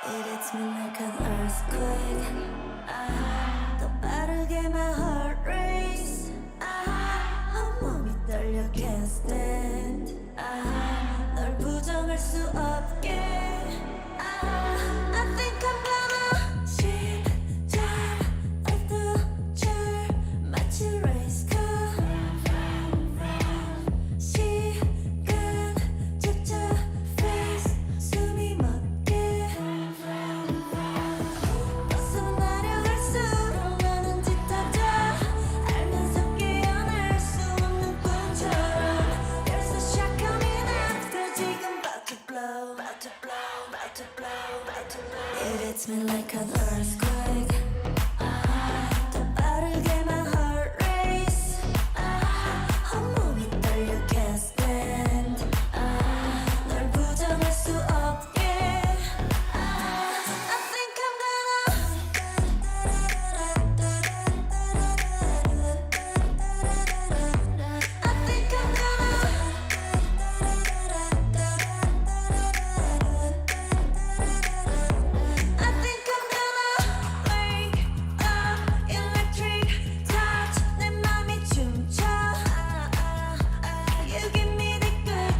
It hits me like an earthquake. 더 빠르게 my heart race. 온몸이 떨려 can't stand. 널 부정할 수 없게. I think I'm gonna 심장 어두줄 마치 race car. 시간 쫓아 face 숨이 멎게. 버스는 내려갈수록 나는 짙어져. 알면서 깨어날 수 없는 꿈처럼. There's a shot coming after 지금 about to blow, about to blow, about to blow, about to blow. It hits me like an earthquake. 더 빠르게 my heart race. 온몸이 떨려 can't stand. 널 부정할 수 없게. I think I'm gonna. I think I'm gonna. I think I'm gonna wake up electric touch. 내 맘이 춤춰. You give me the good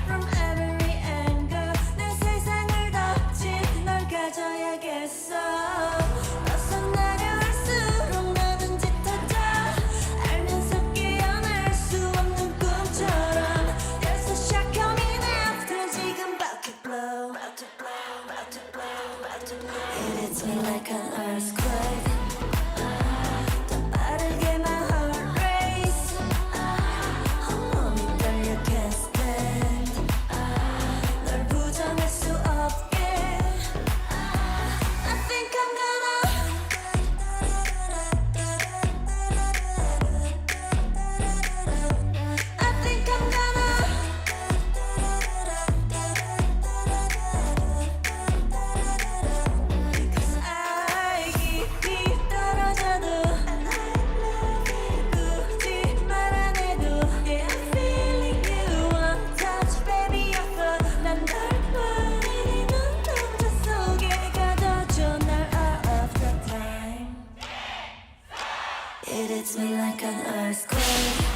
from every angle. 내 세상을 덮친 널 가져야겠어. 벗어나려할수록 나는 짙어져. 알면서 깨어날 수 없는 꿈처럼. There's a shot coming after 지금 about to blow, about to blow, about to blow, about to blow. It hits me like an earthquake. 더 빠르게 my heart race. 온몸이 떨려 can't stand. 널 부정할 수 없게. I think I'm gonna. I think I'm gonna. Because I 깊이 떨어져도 굳이 말 안 해도 Yeah, I'm feeling you one touch baby you're 난 널 버리는 남자 속에 가둬줘 날 all of the time. It hits me like an earthquake.